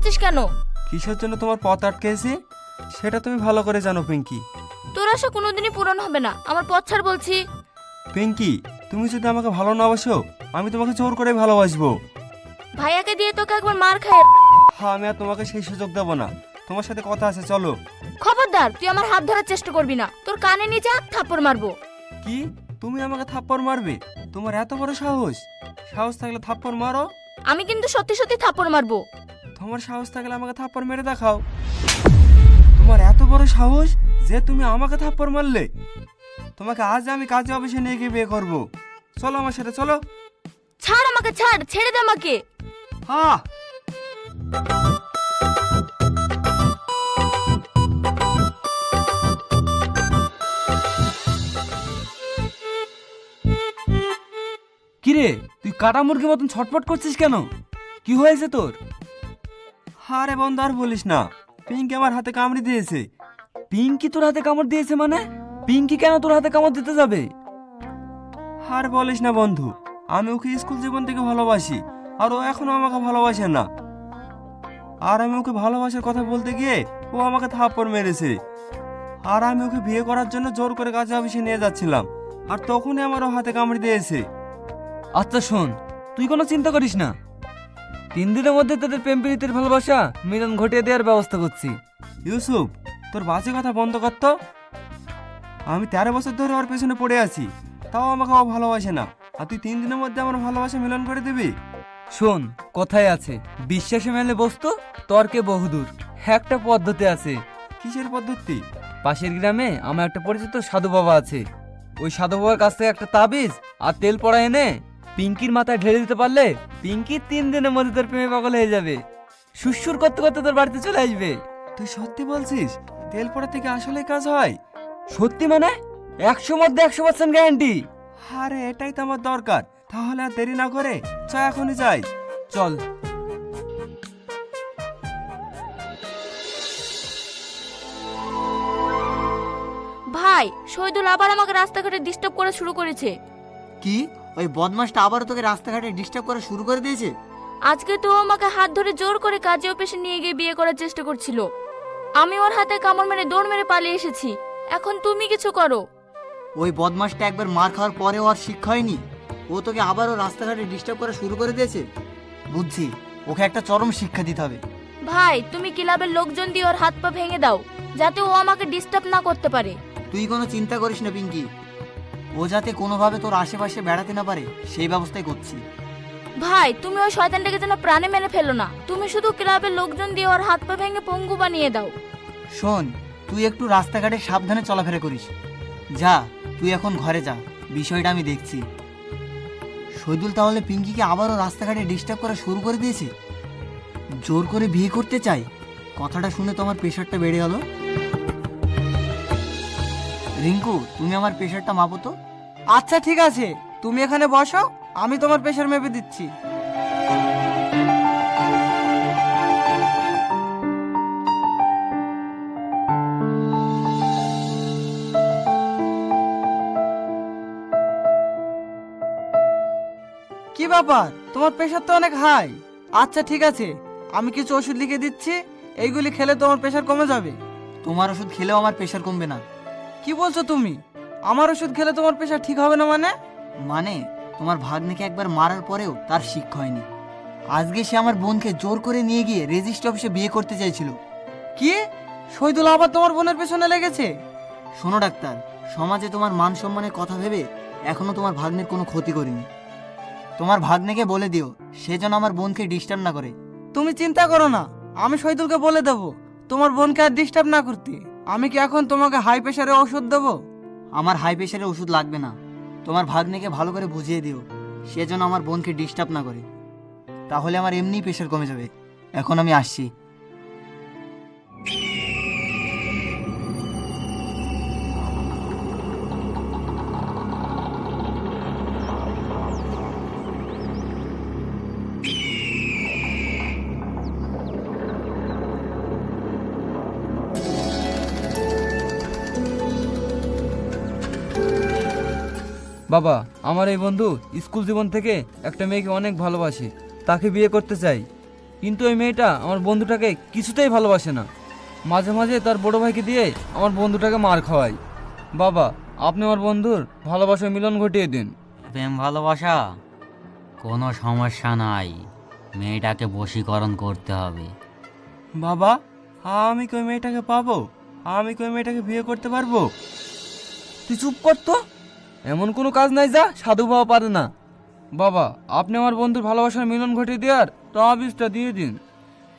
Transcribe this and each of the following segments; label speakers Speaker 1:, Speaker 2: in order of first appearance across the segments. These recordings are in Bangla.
Speaker 1: আটকেছিস কেন?
Speaker 2: কিসের জন্য তোমার পথ আটকেছি সেটা তুমি ভালো করে জানো পিঙ্কি।
Speaker 1: তোর আশা কোনোদিনই পূরণ হবে না, আমার পথ ছাড় বলছি।
Speaker 2: পিঙ্কি, তুমি যদি আমাকে ভালো না বাসো আমি তোমাকে জোর করে ভালোবাসবো।
Speaker 1: ভাইয়াকে দিয়ে তোকে একবার মার খায়।
Speaker 2: হ্যাঁ, আমি আর তোমাকে সেই সুযোগ দেবো না। তোমার সাথে কথা আছে, চলো।
Speaker 1: খবরদার, তুই আমার হাত ধরার চেষ্টা করবি না, তোর কানে নিচে থাপ্পড় মারবো।
Speaker 2: কি, তুমি আমাকে থাপ্পড় মারবে? তোমার এত বড় সাহস? সাহস থাকলে থাপ্পড় মারো।
Speaker 1: আমি কিন্তু সত্যি সত্যি থাপ্পড় মারবো।
Speaker 2: তোমার সাহস থাকলে আমাকে থাপ্পড় মেরে দেখাও। তোমার এত বড় সাহস যে তুমি আমাকে থাপ্পড় মারলে? তোমাকে আজ আমি কাজে অফিসে নিয়ে গিয়ে বিয়ে করবো। চলো আমার সাথে, চলো।
Speaker 1: ছাড় আমাকে, ছাড়, ছেড়ে দে আমাকে।
Speaker 2: হ্যাঁ।
Speaker 3: কিরে, তুই কাটা মুরগির মতন ছটফট করছিস কেন? কি হয়েছে তোর?
Speaker 2: আরে বন্ধু, আর বলিস না, পিঙ্কি আমার হাতে কামড়ে দিয়েছে।
Speaker 3: পিঙ্কি তোর হাতে কামড় দিয়েছে মানে? পিঙ্কি কেন তোর হাতে কামড় দিতে যাবে?
Speaker 2: আর বলিস না বন্ধু, আমি ওকে স্কুল জীবন থেকে ভালোবাসি, আর ও এখনো আমাকে ভালোবাসে না। আর আমি ওকে ভালোবাসার কথা বলতে গিয়ে ও আমাকে থাপ্পড় মেরেছে। আর আমি ওকে বিয়ে করার জন্য জোর করে কাজে অফিসে নিয়ে যাচ্ছিলাম, আর তখনই আমার ও হাতে কামড়ে দিয়েছে।
Speaker 3: আচ্ছা শোন, তুই কোনো চিন্তা করিস না, 3 দিনের মধ্যে তোদের প্রেম প্রীতির ভালোবাসা মিলন ঘটিয়ে দেওয়ার ব্যবস্থা করছি।
Speaker 2: ইউসুফ, তোর বাজে কথা বন্ধ কর তো। আমি 13 বছর ধরে ওর পেছনে পড়ে আছি, তাও আমাকে ও ভালোবাসে না, আর তুই 3 দিনের মধ্যে আমার ভালোবাসা মিলন করে দিবি?
Speaker 3: শোন, কথায় আছে বিশ্বাসে মেলে বস্তু তর্কে বহুদূর। একটা পদ্ধতি আছে।
Speaker 2: কিসের পদ্ধতি?
Speaker 3: পাশের গ্রামে আমার একটা পরিচিত সাধু বাবা আছে। ওই সাধু বাবার কাছ থেকে একটা তাবিজ আর তেল পড়া এনে পিঙ্কির মাথায় ঢেলে দিতে পারলে পিঙ্কি 3 দিনের মধ্যে তোর প্রেমে পাগল হয়ে যাবে। সুসুর করতে করতে তোর বাড়িতে চলে আসবে।
Speaker 2: তুই সত্যি বলছিস? তেল পড়া থেকে আসলে কাজ হয়?
Speaker 3: সত্যি মানে 100 মধ্যে 100% গ্যারান্টি।
Speaker 2: আরে এটাই তো আমার দরকার, তাহলে আর দেরি না করে চ এখনই যাই।
Speaker 3: চল।
Speaker 1: ভাই, শহীদুল আবার আমাকে রাস্তাঘাটে ডিস্টার্ব করা শুরু করেছে।
Speaker 4: কি, ওই বদমাসটা আবারও তোকে রাস্তাঘাটে ডিস্টার্ব করা শুরু করে দিয়েছে?
Speaker 1: আজকে তো আমাকে হাত ধরে জোর করে কাজে অফিসে নিয়ে গিয়ে বিয়ে করার চেষ্টা করছিল। আমি ওর হাতে কামড় মেরে দৌড় মেরে পালিয়ে এসেছি। এখন তুমি কিছু করো।
Speaker 4: ওই বদমাসটা একবার মার খাওয়ার পরেও আর শিক্ষা হয়নি, ও তোকে আবারও রাস্তাঘাটে ডিস্টার্ব করা শুরু করে দিয়েছে। বুঝছি, ওকে একটা চরম শিক্ষা দিতে হবে।
Speaker 1: ভাই, তুমি ক্লাবের লোকজন দিয়ে ওর হাত পা ভেঙে দাও, যাতে ও আমাকে ডিস্টার্ব না করতে পারে।
Speaker 4: তুই কোনো চিন্তা করিস না পিঙ্কি, ও যাতে কোনোভাবে তোর আশেপাশে বেড়াতে না পারে সেই ব্যবস্থাই করছি।
Speaker 1: ভাই, তুমি ওই শয়তানটাকে যেন প্রাণে মেরে ফেলো না। তুমি শুধু ক্লাবের লোকজন দিয়ে ওর হাত পা ভেঙে পঙ্গু বানিয়ে দাও।
Speaker 4: শোন, তুই একটু রাস্তাঘাটে সাবধানে চলাফেরা করিস। যা, তুই এখন ঘরে যা, বিষয়টা আমি দেখছি। শহীদুল তাহলে পিঙ্কিকে আবারও রাস্তাঘাটে ডিস্টার্ব করা শুরু করে দিয়েছে, জোর করে বিয়ে করতে চাই। কথাটা শুনে তো আমার প্রেশারটা বেড়ে গেল। রিঙ্কু, তুমি আমার প্রেশারটা মাপো তো।
Speaker 5: আচ্ছা ঠিক আছে, তুমি এখানে বসো, আমি তোমার প্রেশার মেপে দিচ্ছি। কি ব্যাপার, তোমার প্রেশার তো অনেক হাই। আচ্ছা ঠিক আছে, আমি কিছু ওষুধ লিখে দিচ্ছি, এইগুলি খেলে তোমার প্রেশার কমে যাবে।
Speaker 4: তোমার ওষুধ খেলেও আমার প্রেশার কমবে না।
Speaker 5: কি বলছো তুমি? আমার ওষুধ খেলে তোমার প্রেশার ঠিক হবে না মানে?
Speaker 4: মানে তোমার ভাগ্নিকে একবার মারার পরেও তার শিক্ষা হয়নি। আজকে সে আমার বোনকে জোর করে নিয়ে গিয়ে রেজিস্ট্রি অফিসে বিয়ে করতে চাইছিল।
Speaker 5: কি, শহীদুল আবার তোমার বোনের পেছনে লেগেছে?
Speaker 4: শোনো ডাক্তার, সমাজে তোমার মান সম্মানের কথা ভেবে এখনো তোমার ভাগ্নের কোনো ক্ষতি করিনি। তোমার ভাগ্নেকে বলে দিও সে যেন আমার বোনকে ডিস্টার্ব না করে।
Speaker 5: তুমি চিন্তা করো না, আমি শহীদুলকে বলে দেবো তোমার বোনকে আর ডিস্টার্ব না করতে। আমি কি এখন তোমাকে হাই প্রেশারে ওষুধ দেবো?
Speaker 4: আমার হাই প্রেশারের ওষুধ লাগবে না। তোমার ভাগ্নেকে ভালো করে বুঝিয়ে দিও সে যেন আমার বোনকে ডিস্টার্ব না করে, তাহলে আমার এমনিই প্রেশার কমে যাবে। এখন আমি আসছি।
Speaker 3: বাবা, আমার এই বন্ধু স্কুল জীবন থেকে একটা মেয়েকে অনেক ভালোবাসে, তাকে বিয়ে করতে চাই। কিন্তু ওই মেয়েটা আমার বন্ধুটাকে কিছুতেই ভালোবাসে না। মাঝে মাঝে তার বড় ভাইকে দিয়ে আমার বন্ধুটাকে মার খাওয়ায়। বাবা, আপনি আমার বন্ধুর ভালোবাসার মিলন ঘটিয়ে দিন।
Speaker 6: প্রেম ভালোবাসা কোনো সমস্যা নাই, মেয়েটাকে বশীকরণ করতে হবে।
Speaker 2: বাবা, আমি কি ওই মেয়েটাকে পাবো? আমি কি ওই মেয়েটাকে বিয়ে করতে পারবো?
Speaker 3: তুই চুপ কর তো। এমন কোনো কাজ নাই যা সাধু বাবা পারে না। বাবা, আপনি আমার বন্ধুর ভালোবাসার মিলন ঘটিয়ে দেওয়ার তাবিজটা দিয়ে দিন।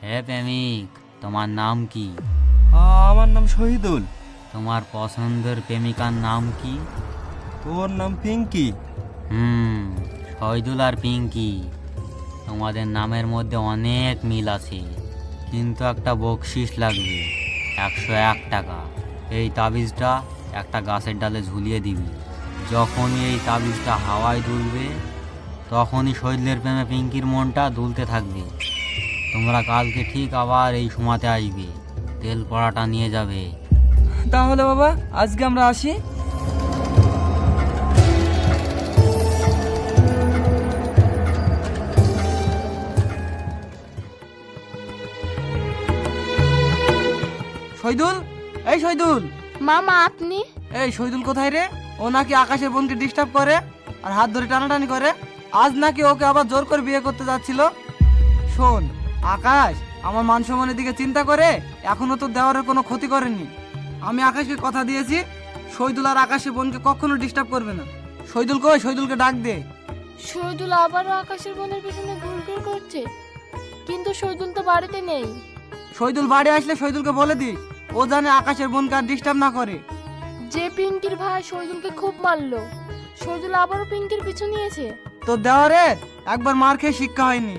Speaker 6: হে প্রেমিক, তোমার নাম কি?
Speaker 2: আমার নাম শহীদুল।
Speaker 6: তোমার পছন্দের প্রেমিকার নাম কি?
Speaker 2: ওর নাম পিঙ্কি।
Speaker 6: শহীদুল আর পিঙ্কি, তোমাদের নামের মধ্যে অনেক মিল আছে, কিন্তু একটা বকশিস লাগবে, 101 টাকা। এই তাবিজটা একটা গাছের ডালে ঝুলিয়ে দিবি। যখনই এই তাবিজটা হাওয়ায় দুলবে, তখনই শহীদুলের প্রেমে পিঙ্কির মনটা দুলতে থাকবে। তোমরা কালকে ঠিক আবার এই সময়তে আসবে, তেল পড়াটা নিয়ে যাবে।
Speaker 3: তাহলে বাবা, আজকে আমরা আসি।
Speaker 5: শহীদুল, এই শহীদুল।
Speaker 1: মামা আপনি?
Speaker 5: এই শহীদুল কোথায় রে? ও নাকি আকাশের বোনকে ডিস্টার্ব করে আর হাত ধরে টানাটানি করে। আজ নাকি ওকে আবার জোর করে বিয়ে করতে যাচ্ছিল। শোন আকাশ, আমার মান সম্মানের দিকে চিন্তা করে এখনো তো দেওয়ারের কোনো ক্ষতি করেনি। আমি আকাশকে কথা দিয়েছি, শহীদুল আর আকাশের বোনকে কখনো ডিস্টার্ব করবে না। শহীদুল কই? শহীদুলকে ডাক দে।
Speaker 7: শহীদুল আবারও আকাশের বোনের পিছনে ঘুরঘুর করছে, কিন্তু শহীদুল তো বাড়িতে নেই।
Speaker 5: শহীদুল বাড়ি আসলে শহীদুলকে বলে দিস, ও জানে আকাশের বোনকে আর ডিস্টার্ব না করে।
Speaker 7: যে পিঙ্কির ভাই শহীদুলকে খুব মারলো, শহীদুল আবারও পিঙ্কির পিছু নিয়েছে।
Speaker 5: তো দেওয়ারের একবার মার খেয়ে শিক্ষা হয়নি,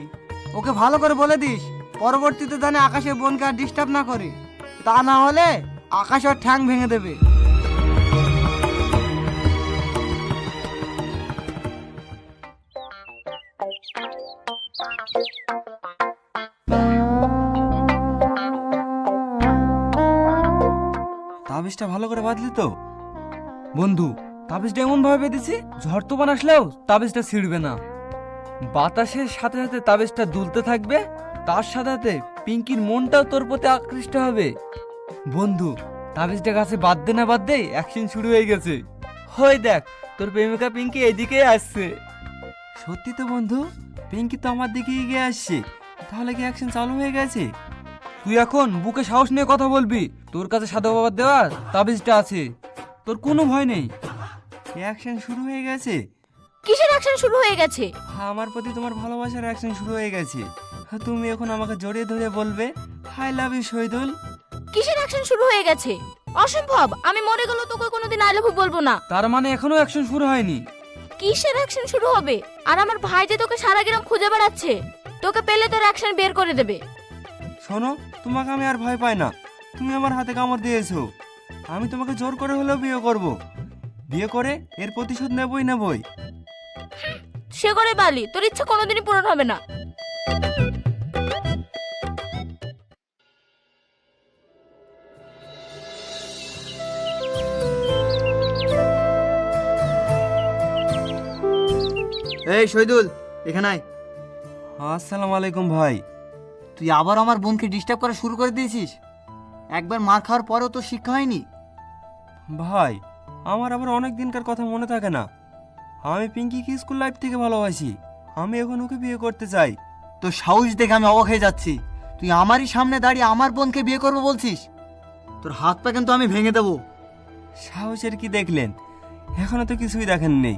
Speaker 5: ওকে ভালো করে বলে দিস পরবর্তীতে জানে আকাশের বোনকে আর ডিস্টার্ব না করে, তা না হলে আকাশ ওর ঠ্যাং ভেঙে দেবে।
Speaker 2: তাবিজটা ভালো করে বাঁধলি তো?
Speaker 3: বন্ধু, তাবিজটা এমন ভাবে বেঁধেছি ঝড় তুফান আসলেও তাবিজটা ছিঁড়বে না। বাতাসের সাথে সাথে তাবিজটা দুলতে থাকবে, তার সাথে সাথে পিঙ্কির মনটাও তোর প্রতি আকৃষ্ট হবে। বন্ধু, তাবিজটা গাছে বাঁধতে না বাঁধতে অ্যাকশন শুরু হয়ে গেছে। হয় দেখ, তোর প্রেমিকা পিঙ্কি এইদিকেই আসছে।
Speaker 2: সত্যি তো বন্ধু, পিঙ্কি তো আমার দিকে এগিয়ে আসছে। তাহলে কি অ্যাকশন চালু হয়ে গেছে?
Speaker 3: তুই এখন বুকে সাহস নিয়ে কথা বলবি। তোর কাছে সাধু বাবার দেওয়ার তাবিজটা আছে, তোর কোনো ভয় নেই।
Speaker 2: অ্যাকশন শুরু হয়ে গেছে?
Speaker 1: কিসের অ্যাকশন শুরু হয়ে গেছে?
Speaker 2: আমার প্রতি তোমার ভালোবাসার অ্যাকশন শুরু হয়ে গেছে। তুমি এখন আমাকে জড়িয়ে ধরে বলবে আই লাভ ইউ শহীদুল।
Speaker 1: কিসের অ্যাকশন শুরু হয়ে গেছে? অসম্ভব, আমি মরে গেলেও তোকে কোনোদিন আই লাভ ইউ বলবো না।
Speaker 3: তার মানে এখনো অ্যাকশন শুরু হয়নি?
Speaker 1: কিসের অ্যাকশন শুরু হবে? আর আমার ভাই যে তোকে সারা গ্রাম খুঁজে বেড়াচ্ছে, তোকে পেলে তোর অ্যাকশন বের করে দেবে।
Speaker 2: শোনো, তোমাকে আমি আর ভয় পাই না। তুমি আমার হাতে কামড় দিয়েছো, আমি তোমাকে জোর করে হলেও বিয়ে করব। বিয়ে করে এর প্রতিশোধ নেবই নেবই।
Speaker 1: সে করে বালি, তোর ইচ্ছা কোনোদিনই পূরণ হবে না।
Speaker 4: এই শহীদুল, এখানে আয়।
Speaker 2: আসসালামু আলাইকুম ভাই।
Speaker 4: তুই আবার আমার বোনকে ডিস্টার্ব করা শুরু করে দিয়েছিস। একবার মার খাওয়ার পরেও তো শিক্ষা হয়নি।
Speaker 2: ভাই, আমার আবার অনেক দিনকার কথা মনে থাকে না। আমি পিঙ্কিকে স্কুল লাইফ থেকে ভালোবাসি। আমি এখন ওকে বিয়ে করতে চাই।
Speaker 4: তোর সাহস দেখে আমি অবাক হয়ে যাচ্ছি। তুই আমারই সামনে দাঁড়িয়ে আমার বোনকে বিয়ে করবো বলছিস? তোর হাত পা কিন্তু আমি ভেঙে দেবো।
Speaker 2: সাহসের কি দেখলেন? এখনো তো কিছুই দেখেননি।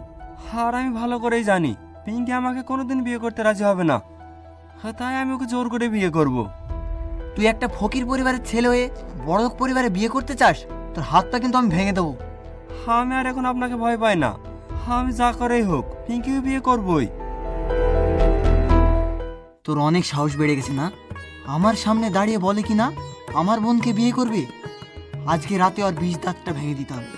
Speaker 2: আর আমি ভালো করেই জানি পিঙ্কি আমাকে কোনোদিন বিয়ে করতে রাজি হবে না। তাই আমি ওকে জোর করে বিয়ে করব।
Speaker 4: তুই একটা ফকির পরিবারের ছেলে হয়ে বড়লোক পরিবারে বিয়ে করতে চাস? তোর হাত পা কিন্তু আমি ভেঙে দেবো।
Speaker 2: আমি আর এখন আপনাকে ভয় পাই না। আমি যা করেই হোক পিঙ্কিকে বিয়ে করবই।
Speaker 4: তোর অনেক সাহস বেড়ে গেছে না? আমার সামনে দাঁড়িয়ে বলে কি না আমার বোনকে বিয়ে করবে। আজকে রাতে ওর বিষ দাঁতটা ভেঙে দিতে হবে।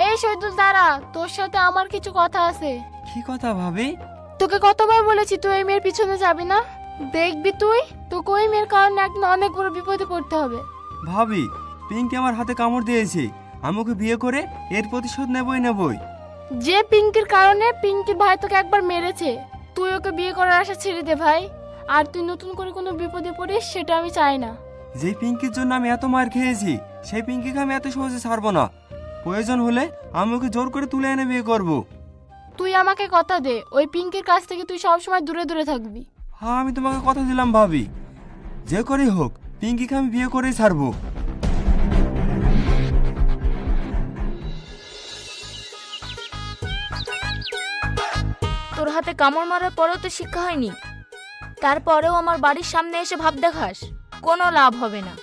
Speaker 7: এই শহীদুল দাঁড়া, তোর সাথে আমার কিছু কথা আছে।
Speaker 2: কি কথা ভাবি?
Speaker 7: তোকে কতবার বলেছি তুই এই মেয়ের পিছনে যাবি না। দেখবি তুই তোকে ওই মেয়ের কারণে একদিন অনেক বড় বিপদে পড়তে হবে।
Speaker 2: ভাবি, পিঙ্কি আমার হাতে কামড় দিয়েছে। আমি ওকে বিয়ে করে এর প্রতিশোধ নেবই নেবই।
Speaker 7: যে পিঙ্কির কারণে পিঙ্কির ভাই তোকে একবার মেরেছে, তুই ওকে বিয়ে করার আশা ছেড়ে দে ভাই। আর তুই নতুন করে কোনো বিপদে পড়িস সেটা আমি চাই না।
Speaker 2: যে পিঙ্কির জন্য আমি এত মার খেয়েছি সেই পিঙ্কিকে আমি এত সহজে ছাড়বো না। প্রয়োজন হলে আমি ওকে জোর করে তুলে এনে বিয়ে করব।
Speaker 7: তুই আমাকে কথা দে, ওই পিঙ্কির কাছ থেকে তুই সবসময় দূরে দূরে থাকবি।
Speaker 2: হ্যাঁ আমি তোমাকে কথা দিলাম ভাবি, যে করেই হোক পিঙ্কিকে আমি বিয়ে করেই ছাড়বো।
Speaker 1: তোর হাতে কামড় মারার পরেও তো শিক্ষা হয়নি, তারপরেও আমার বাড়ির সামনে এসে ভাব দেখাস, কোনো লাভ হবে না।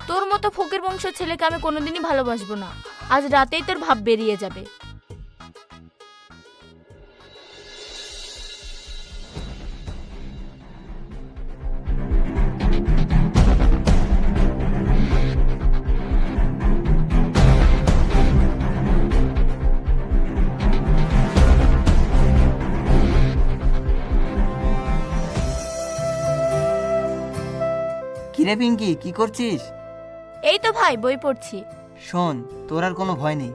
Speaker 1: তোর মতো ফকির বংশ ছেলেকে আমি কোনোদিনই ভালোবাসবো না। আজ রাতেই তোর ভাব বেরিয়ে যাবে।
Speaker 4: কিরে পিঙ্কি, কি করছিস?
Speaker 1: এই তো ভাই বই পড়ছি।
Speaker 4: শোন, তোর আর কোনো ভয় নেই।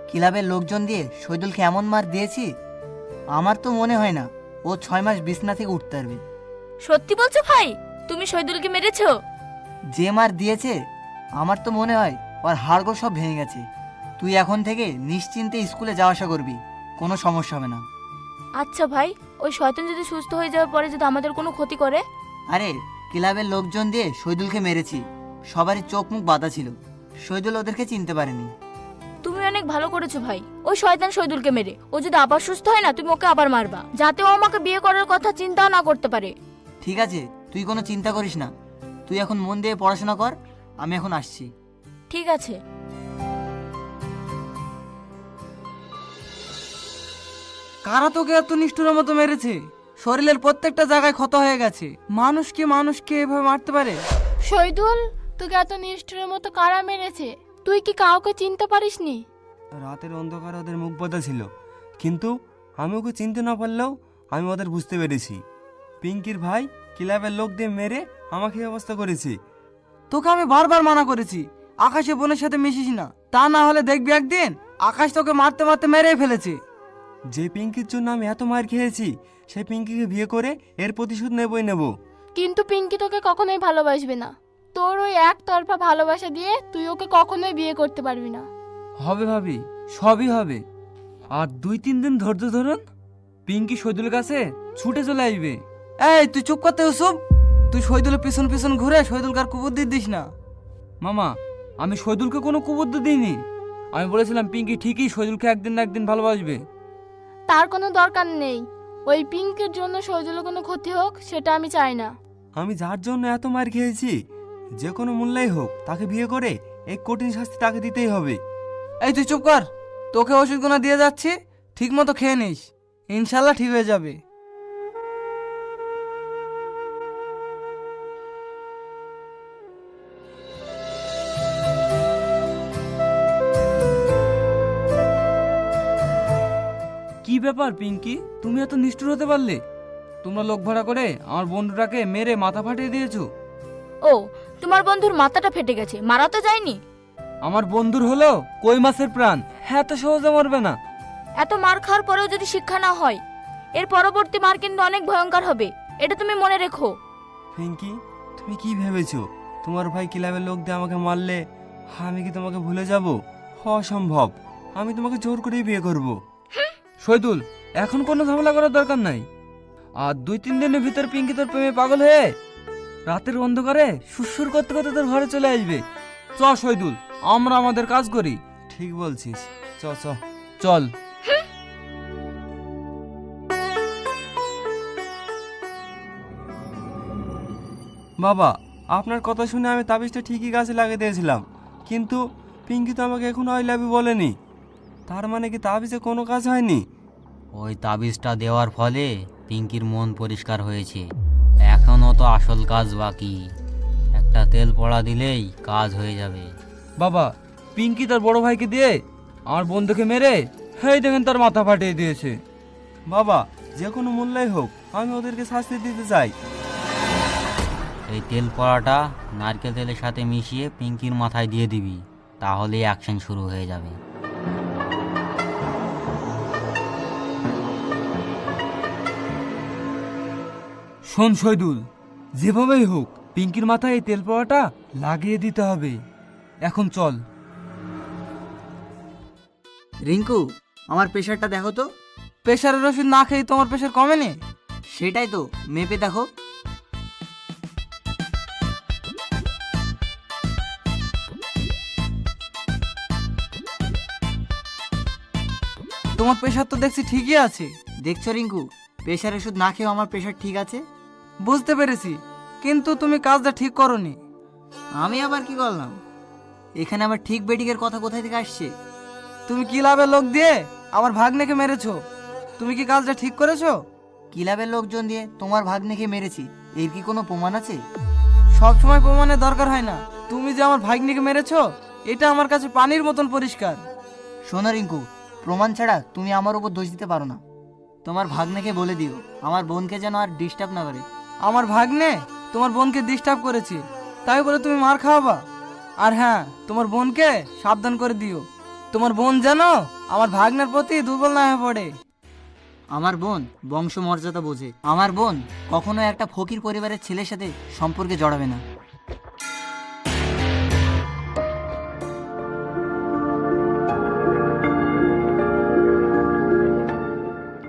Speaker 4: ক্লাবের লোকজন দিয়ে শহীদুলকে এমন মার দিয়েছি, আমার তো মনে হয় না ও 6 মাস বিছনা থেকে উঠতে পারবে।
Speaker 1: সত্যি বলছো ভাই? তুমি শহীদুলকে মেরেছো?
Speaker 4: যে মার দিয়েছে আমার তো মনে হয় ওর হাড়গোড় সব ভেঙে গেছে। তুই এখন থেকে নিশ্চিন্তে স্কুলে যাওয়া আসা করবি, কোনো সমস্যা হবে না।
Speaker 1: আচ্ছা ভাই, ওই শয়তান যদি সুস্থ হয়ে যাওয়ার পরে যদি আমাদের কোনো ক্ষতি করে?
Speaker 4: আরে ক্লাবের লোকজন দিয়ে শহীদুলকে মেরেছি, সবারই চোখ মুখ বাঁধা ছিল, শহীদুল ওদেরকে চিনতে পারেনি।
Speaker 1: তুমি অনেক ভালো করেছো ভাই। ওই শয়তান শহীদুলকে মেরে ও যদি আবার সুস্থ হয় না, তুমি ওকে আবার মারবা, যাতে ও আমাকে বিয়ে করার কথা চিন্তাও না করতে পারে।
Speaker 4: ঠিক আছে, তুই কোনো চিন্তা করিস না, তুই এখন মন দিয়ে পড়াশোনা কর, আমি এখন আসছি।
Speaker 1: ঠিক আছে।
Speaker 5: কারা তোকে এত নিষ্ঠুরের মতো মেরেছে? শরীরের প্রত্যেকটা জায়গায় ক্ষত হয়ে গেছে। মানুষকে এভাবে মারতে পারে?
Speaker 7: শহীদুল, তোকে এত নিষ্ঠুরের মতো কারা মেরেছে? তুই কি কাউকে চিনতে পারিসনি?
Speaker 2: রাতের অন্ধকারে ওদের মুখ বাঁধা ছিল, কিন্তু আমি ওকে চিনতে না পারলেও আমি ওদের বুঝতে পেরেছি। পিঙ্কির ভাই ক্লাবের লোক দিয়ে মেরে আমাকে এই অবস্থা করেছে।
Speaker 5: তোকে আমি বারবার মানা করেছি আকাশে বোনের সাথে মিশিস না, তা না হলে দেখবি একদিন আকাশ তোকে মারতে মারতে মেরেই ফেলেছে।
Speaker 2: যে পিঙ্কির জন্য আমি এত মার খেয়েছি সেই পিঙ্কিকে বিয়ে করে এর প্রতিশোধ নেবই নেব।
Speaker 7: কিন্তু পিঙ্কি তোকে কখনোই ভালোবাসবে না। তোর ওই একতরফা ভালোবাসা দিয়ে তুই ওকে কখনোই বিয়ে করতে পারবি না।
Speaker 3: হবে ভাবি, সবই হবে। আর 2-3 দিন ধৈর্য ধরুন, পিঙ্কি শহীদুলের কাছে ছুটে চলে আসবে।
Speaker 5: এই তুই চুপ করতে ইউসুফ, তুই শহীদুলের পিছন পিছন ঘুরে শহীদুলকার কুবুদ্ধি দিস না।
Speaker 3: মামা, আমি শহীদুলকে কোনো কুবুদ্ধি দিইনি। আমি বলেছিলাম পিঙ্কি ঠিকই শহীদুলকে একদিন না একদিন ভালোবাসবে।
Speaker 7: তার কোনো দরকার নেই। ওই পিঙ্কির জন্য শহীদুলের কোনো ক্ষতি হোক সেটা আমি চাই না।
Speaker 2: আমি যার জন্য এত মার খেয়েছি, যে কোনো মূল্যেই হোক তাকে বিয়ে করে এই কঠিন শাস্তি তাকে দিতেই হবে।
Speaker 5: এই তুই চুপ কর, তোকে ওষুধগুলো দিয়ে যাচ্ছি, ঠিক মতো খেয়ে নিস, ইনশাল্লাহ ঠিক হয়ে যাবে।
Speaker 3: কি ব্যাপার পিঙ্কি, তুমি এত নিষ্ঠুর হতে পারলে? তোমরা লোক ভাড়া করে আমার বন্ধুটাকে মেরে মাথা ফাটিয়ে দিয়েছো।
Speaker 1: ও, তোমার বন্ধুর মাথাটা ফেটে গেছে, মারা তো যায়নি।
Speaker 3: আমার বন্ধুর হলো কই মাছের প্রাণ, এত সহজে মরবে না।
Speaker 1: এত মার খাওয়ার পরেও যদি শিক্ষা না হয়, এর পরবর্তী মার কিন্তু অনেক ভয়ঙ্কর হবে, এটা তুমি মনে রেখো।
Speaker 2: পিঙ্কি, তুমি কি ভেবেছো তোমার ভাই ক্লাবের লোক দিয়ে আমাকে মারলে আমি কি তোমাকে ভুলে যাব? অসম্ভব, আমি তোমাকে জোর করেই বিয়ে করব।
Speaker 3: শহীদুল, এখন কোনো ঝামেলা করার দরকার নাই। আর 2-3 দিনের ভিতর পিঙ্কি তোর প্রেমে পাগল হয়ে রাতের অন্ধকারে সুসুর করতে করতে তোর ঘরে চলে আসবে। চ শহীদুল, আমরা আমাদের কাজ করি।
Speaker 2: ঠিক বলছিস, চ চ।
Speaker 3: চল।
Speaker 2: বাবা, আপনার কথা শুনে আমি তাবিজটা ঠিকই গাছে লাগিয়ে দিয়েছিলাম, কিন্তু পিঙ্কি তো আমাকে এখনো আই লাভ ইউ বলেনি। তার মানে কি তাবিজে কোনো কাজ হয়নি?
Speaker 6: ওই তাবিজটা দেওয়ার ফলে পিঙ্কির মন পরিষ্কার হয়েছে, এখনও তো আসল কাজ বাকি। একটা তেল পড়া দিলেই কাজ হয়ে যাবে।
Speaker 3: বাবা, পিঙ্কি তার বড় ভাইকে দিয়ে আমার বন্ধুকে মেরে হেই দেখেন তার মাথা ফাটিয়ে দিয়েছে।
Speaker 2: বাবা, যে কোনো মূল্যই হোক আমি ওদেরকে শাস্তি দিতে চাই।
Speaker 6: এই তেল পড়াটা নারকেল তেলের সাথে মিশিয়ে পিঙ্কির মাথায় দিয়ে দিবি। তাহলেই অ্যাকশন শুরু হয়ে যাবে।
Speaker 3: শোন শহীদুল, যেভাবেই হোক পিঙ্কির মাথায় এই তেল পড়াটা লাগিয়ে দিতে হবে। এখন চল।
Speaker 4: রিঙ্কু, আমার প্রেশারটা দেখো তো।
Speaker 5: প্রেশারের ওষুধ না খেয়ে তোমার প্রেশার কমেনি?
Speaker 4: সেটাই তো, মেপে দেখো।
Speaker 5: তোমার প্রেশার তো দেখছি ঠিকই আছে।
Speaker 4: দেখছো রিঙ্কু, প্রেশার ওষুধ না খেয়েও আমার প্রেশার ঠিক আছে।
Speaker 5: বুঝতে পেরেছি, কিন্তু তুমি কাজটা ঠিক করনি।
Speaker 4: আমি আবার কি করলাম? এখানে আবার ঠিক বেটিকের কথা কোথায় থেকে আসছে?
Speaker 5: তুমি কি লাভের লোক দিয়ে আমার ভাগ্নেকে মেরেছো? তুমি কি কাজটা ঠিক করেছো?
Speaker 4: ক্লাবের লোকজন দিয়ে তোমার ভাগ্নেকে মেরেছি, এর কি কোনো প্রমাণ আছে?
Speaker 5: সব সময় প্রমাণের দরকার হয় না। তুমি যে আমার ভাগ্নিকে মেরেছো এটা আমার কাছে পানির মতন পরিষ্কার।
Speaker 4: শোনো রিঙ্কু, প্রমাণ ছাড়া তুমি আমার উপর দোষ দিতে পারো না। তোমার ভাগ্নেকে বলে দিও আমার বোনকে যেন আর ডিস্টার্ব না করে।
Speaker 5: আমার ভাগ্নে তোমার বোনকে ডিস্টার্ব করেছে, তাই বলে তুমি মার খাওয়াবা? আর হ্যাঁ, তোমার বোনকে সাবধান করে দিও, তোমার বোন যেন আমার ভাগ্নের প্রতি দুর্বল না হয়ে পড়ে।
Speaker 4: আমার বোন বংশ মর্যাদা বোঝে। আমার বোন কখনো একটা ফকির পরিবারের ছেলের সাথে সম্পর্কে জড়াবে না।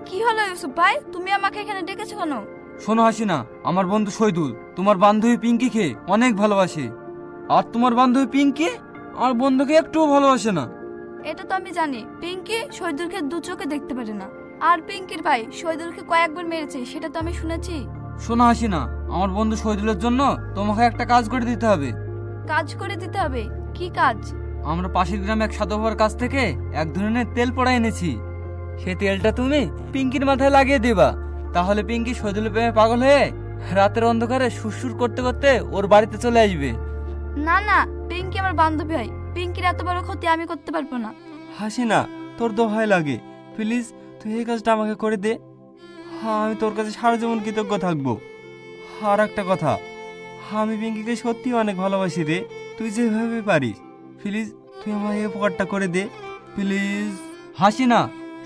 Speaker 1: কি হলো ইউসুফ ভাই, তুমি আমাকে এখানে ডেকেছো কেন?
Speaker 3: শোনো হাসিনা, আমার বন্ধু শহীদুল তোমার বান্ধবী পিঙ্কিকে অনেক ভালোবাসে, আর তোমার বান্ধবী পিঙ্কি আমার বন্ধুকে একটুও ভালোবাসে না।
Speaker 8: এটা তো আমি জানি, পিঙ্কি শহীদুলকে দু চোখে দেখতে পারে না। আর পিঙ্কির ভাই শহীদুলকে কয়েকবার মেরেছে, সেটা তো আমি শুনেছি।
Speaker 3: শোনো হাসিনা, আমার বন্ধু শহীদুলের জন্য তোমাকে একটা কাজ করে দিতে হবে।
Speaker 8: কাজ করে দিতে হবে? কি কাজ?
Speaker 3: আমরা পাশের গ্রামে এক সাধু বাবার কাছ থেকে এক ধরনের তেল পড়া এনেছি। সেই তেলটা তুমি পিঙ্কির মাথায় লাগিয়ে দেবা, তাহলে পিঙ্কি শহীদুলের প্রেমে পাগল হয়ে রাতের অন্ধকারে সুরসুর করতে করতে ওর বাড়িতে চলে আসবে।
Speaker 8: না না, পিঙ্কি আমার বান্ধবী হয়, পিঙ্কির এত বড় ক্ষতি আমি করতে পারবো না।
Speaker 2: হাসিনা, তোর দোহাই লাগে, প্লিজ তুই এই কাজটা আমাকে করে দে। হ্যাঁ, আমি তোর কাছে সারা জীবন কৃতজ্ঞ থাকবো। আর একটা কথা, আমি পিঙ্কিকে সত্যি অনেক ভালোবাসি রে, তুই যেভাবে পারিস প্লিজ তুই আমার এই উপকারটা করে দে প্লিজ।
Speaker 3: হাসিনা,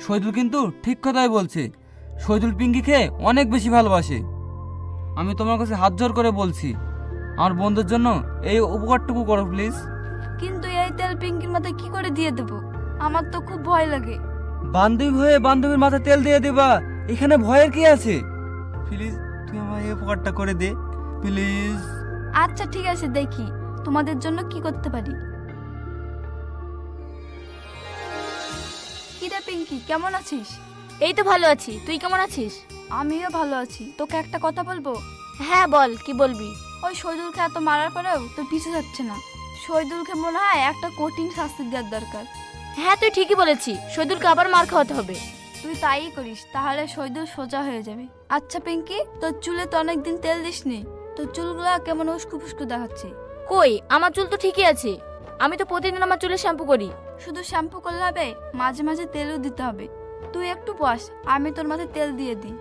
Speaker 3: শহীদুল কিন্তু ঠিক কথাই বলছে। শহীদুল পিঙ্কিকে অনেক বেশি ভালোবাসে। আমি তোমার কাছে হাত জোর করে বলছি, আমার বন্ধুর জন্য এই উপকারটুকু করো প্লিজ।
Speaker 8: কিন্তু এই তেল পিঙ্কির মাথায় কি করে দিয়ে দেবো? আমার তো খুব ভয় লাগে।
Speaker 3: বান্ধবী হয়ে বান্ধবীর মাথায় তেল দিয়ে দিবা, এখানে ভয়ের কি আছে?
Speaker 2: প্লিজ তুই আমার এই উপকারটা করে দে প্লিজ।
Speaker 8: আচ্ছা ঠিক আছে, দেখি তোমাদের জন্য কি করতে পারি। কিরে পিঙ্কি, কেমন আছিস?
Speaker 1: এই তো ভালো আছি, তুই কেমন আছিস?
Speaker 8: আমিও ভালো আছি। তোকে একটা কথা বলবো?
Speaker 1: হ্যাঁ বল, কি বলবি?
Speaker 8: ওই শহীদুলকে এত মারার পরেও তোর পিছু যাচ্ছে না। শহীদুলকে মনে হয় একটা কঠিন শাস্তি দেওয়ার দরকার।
Speaker 1: হ্যাঁ তুই ঠিকই বলেছিস, শহীদুলকে আবার মার খাওয়াতে হবে।
Speaker 8: তুই তাই করিস, তাহলে শহীদুল সোজা হয়ে যাবে। আচ্ছা পিঙ্কি, তোর চুলে তো অনেকদিন তেল দিসনি, তোর চুলগুলো কেমন উস্কু ফুস্কু দেখাচ্ছে।
Speaker 1: কই, আমার চুল তো ঠিকই আছে, আমি তো প্রতিদিন আমার চুলে শ্যাম্পু করি।
Speaker 8: শুধু শ্যাম্পু করলে হবে, মাঝে মাঝে তেলও দিতে হবে। তুই একটু বস, আমি তোর মাথায় তেল দিয়ে দিই।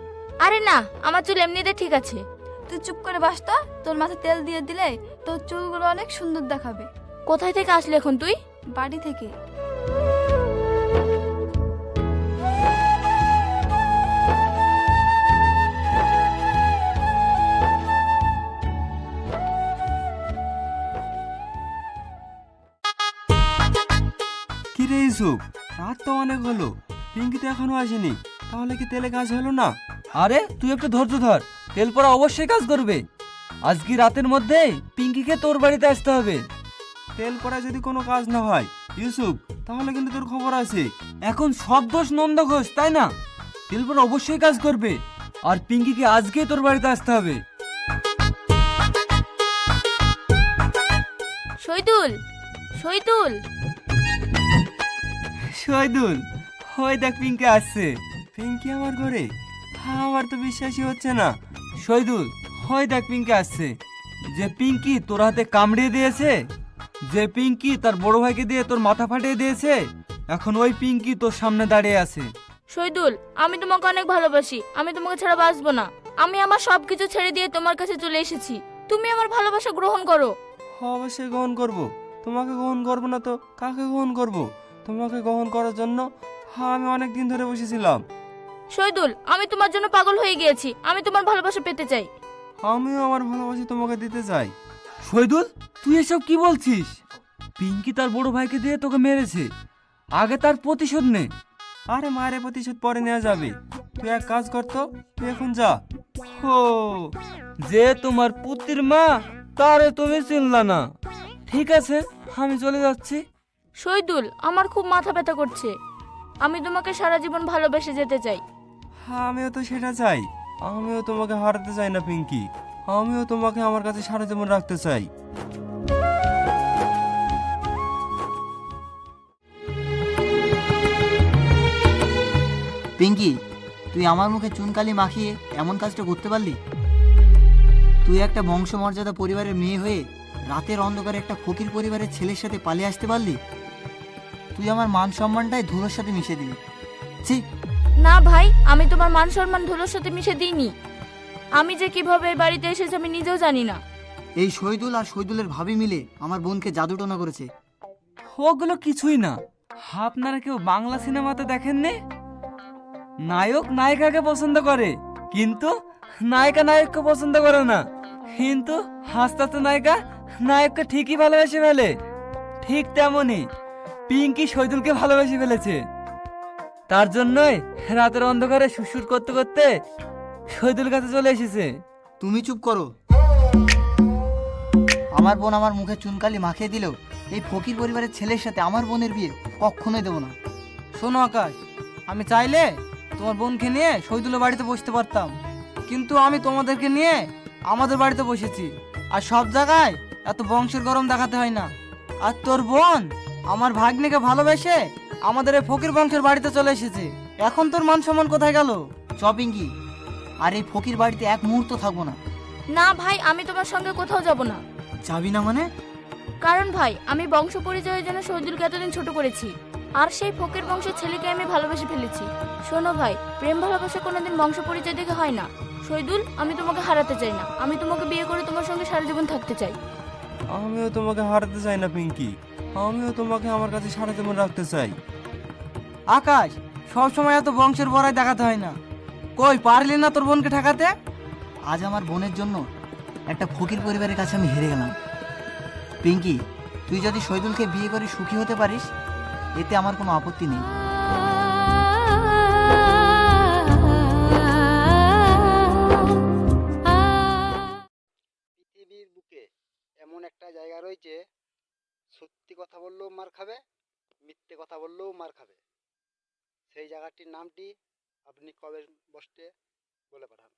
Speaker 1: আরে না, আমার চুল এমনিতে ঠিক আছে।
Speaker 8: তুই চুপ করে বাস তো, তোর মাথায় তেল দিয়ে দিলে তোর চুলগুলো অনেক সুন্দর দেখাবে।
Speaker 1: কোথায় থেকে আসলে এখন তুই?
Speaker 8: বাড়ি থেকে।
Speaker 2: কি রে ইউসুফ, রাত তো অনেক হলো, পিঙ্কি তো এখনো আসেনি, তাহলে কি তেলে কাজ হলো না?
Speaker 3: আরে তুই একটু ধৈর্য ধর, তেল পড়া অবশ্যই কাজ করবে। আজকে রাতের মধ্যে পিঙ্কিকে তোর বাড়িতে আসতে হবে।
Speaker 2: তেল পড়া যদি কোনো কাজ না হয় ইউসুফ, তাহলে কিন্তু তোর খবর আছে।
Speaker 3: এখন সব দোষ নন্দ ঘোষ, তাই না? তেল পড়া অবশ্যই কাজ করবে, আর পিঙ্কিকে আজকেই তোর বাড়িতে আসতে হবে।
Speaker 1: শহীদুল, শহীদুল,
Speaker 3: শহীদুল, হয় দেখ পিঙ্কি আসছে।
Speaker 2: পিঙ্কি আমার ঘরে? আমার তো বিশ্বাসই হচ্ছে না।
Speaker 3: শহীদুল, হয় দেখ পিঙ্কি আসছে। যে পিঙ্কি তোর হাতে কামড়িয়ে দিয়েছে, যে পিঙ্কি তার বড় ভাইকে দিয়ে তোর মাথা ফাটিয়ে দিয়েছে, এখন ওই পিঙ্কি তোর সামনে দাঁড়িয়ে আছে।
Speaker 1: শহীদুল, আমি তোমাকে অনেক ভালোবাসি, আমি তোমাকে ছাড়া বাঁচবো না। আমি আমার সবকিছু ছেড়ে দিয়ে তোমার কাছে চলে এসেছি, তুমি আমার ভালোবাসা গ্রহণ করো।
Speaker 2: অবশ্যই গ্রহণ করবো, তোমাকে গ্রহণ করবো না তো কাকে গ্রহণ করব? তোমাকে গ্রহণ করার জন্য আমি অনেক দিন ধরে বসেছিলাম।
Speaker 1: শহীদুল, আমি তোমার জন্য পাগল হয়ে গিয়েছি। আমি তোমার ভালোবাসা পেতে চাই।
Speaker 2: আমিও আমার ভালোবাসা তোমাকে দিতে চাই।
Speaker 3: শহীদুল, তুই এসব কি বলছিস? পিঙ্কি তার বড় ভাইকে দিয়ে তোকে মেরেছে, আগে তার প্রতিশোধ নে।
Speaker 2: আরে মায়ের প্রতিশোধ পরে নেওয়া যাবে। তুই এক কাজ কর তো, তুই এখন যা।
Speaker 3: ও, যে তোমার পুত্রের মা তারে তুমি চিনলা না। ঠিক আছে, আমি চলে যাচ্ছি।
Speaker 1: শহীদুল, আমার খুব মাথা ব্যথা করছে। আমি তোমাকে সারা জীবন ভালোবেসে যেতে চাই।
Speaker 2: আমিও তো সেটা চাই। আমিও তোমাকে হারাতে চাই না পিঙ্কি। আমিও তোমাকে আমার কাছে সারা জীবন রাখতে চাই।
Speaker 4: পিঙ্কি, তুই আমার মুখে চুনকালি মাখিয়ে এমন কাজটা করতে পারলি? তুই একটা বংশমর্যাদা পরিবারের মেয়ে হয়ে রাতের অন্ধকারে একটা ফকির পরিবারের ছেলের সাথে পালিয়ে আসতে পারলি? তুই আমার মান সম্মানটাই ধুলোর সাথে মিশে দিলি। ছি!
Speaker 1: না ভাই, আমি তোমার মান সম্মান ধুলোর সাথে মিশে দিইনি। আমি যে কিভাবে এই বাড়িতে এসেছি আমি নিজেও জানি না।
Speaker 4: এই শহীদুল আর শহীদুলের ভাবি মিলে আমার বোনকে জাদুটনা করেছে।
Speaker 3: ওগুলো কিছুই না। আপনারা কেউ বাংলা সিনেমাতে দেখেননি? নায়ক নায়িকাকে পছন্দ করে, কিন্তু নায়িকা নায়ককে পছন্দ করে না। কিন্তু আস্তে আস্তে নায়িকা নায়ককে ঠিকই ভালোবেসে ফেলে। ঠিক তেমনই পিঙ্কি শহীদুলকে ভালোবেসে ফেলেছে। তার জন্যই রাতের অন্ধকারে সুসুর করতে করতে শহীদুল কাছে চলে এসেছে।
Speaker 4: তুমি চুপ করো। আমার বোন আমার মুখে চুনকালি মাখিয়ে দিলেও এই ফকির পরিবারের ছেলের সাথে আমার বোনের বিয়ে কখনোই দেবো না।
Speaker 5: শোনো আকাশ, আমি চাইলে তোমার বোনকে নিয়ে শহীদুলের বাড়িতে বসতে পারতাম, কিন্তু আমি তোমাদেরকে নিয়ে আমাদের বাড়িতে বসেছি। আর সব জায়গায় এত বংশের গরম দেখাতে হয় না। আর তোর বোন আমার ভাগ্নিকে ভালোবেসে আমাদের এই ফকির বংশের বাড়িতে চলে এসেছে। এখন তোর মান সম্মান কোথায় গেল?
Speaker 4: চপিঙ্কি, আর এই ফকির বাড়িতে এক মুহূর্ত থাকবো না।
Speaker 1: না ভাই, আমি তোমার সঙ্গে কোথাও যাব না।
Speaker 4: যাবি না মানে?
Speaker 1: কারণ ভাই, আমি বংশ পরিচয়ের জন্য শহীদুলকে এতদিন ছোট করেছি, আর সেই ফকির বংশের ছেলেকে আমি ভালোবেসে ফেলেছি। শোনো ভাই, প্রেম ভালোবাসা কোনোদিন বংশ পরিচয় দেখে হয় না। শহীদুল, আমি তোমাকে হারাতে চাই না। আমি তোমাকে বিয়ে করে তোমার সঙ্গে সারা জীবন থাকতে চাই।
Speaker 2: আমিও তোমাকে হারাতে চাই না পিঙ্কি। আমিও তোমাকে আমার কাছে সারা জীবন রাখতে চাই।
Speaker 5: আকাশ, সব সময় এত বংশের বড়াই দেখাতে হয় না। কই পারলি না তোর বোনকে ঠেকাতে?
Speaker 4: আজ আমার বোনের জন্য একটা ফকির পরিবারের কাছে আমি হেরে গেলাম। পিঙ্কি, তুই যদি শহীদুলকে বিয়ে করে সুখী হতে পারিস, এতে আমার কোনো আপত্তি নেই।
Speaker 9: পৃথিবীর বুকে এমন একটা জায়গা রয়েছে, সত্যি কথা বললেও মার খাবে, মিথ্যে কথা বললেও মার খাবে। সেই জায়গাটির নামটি আপনি কবে বসতে বলে পাঠান।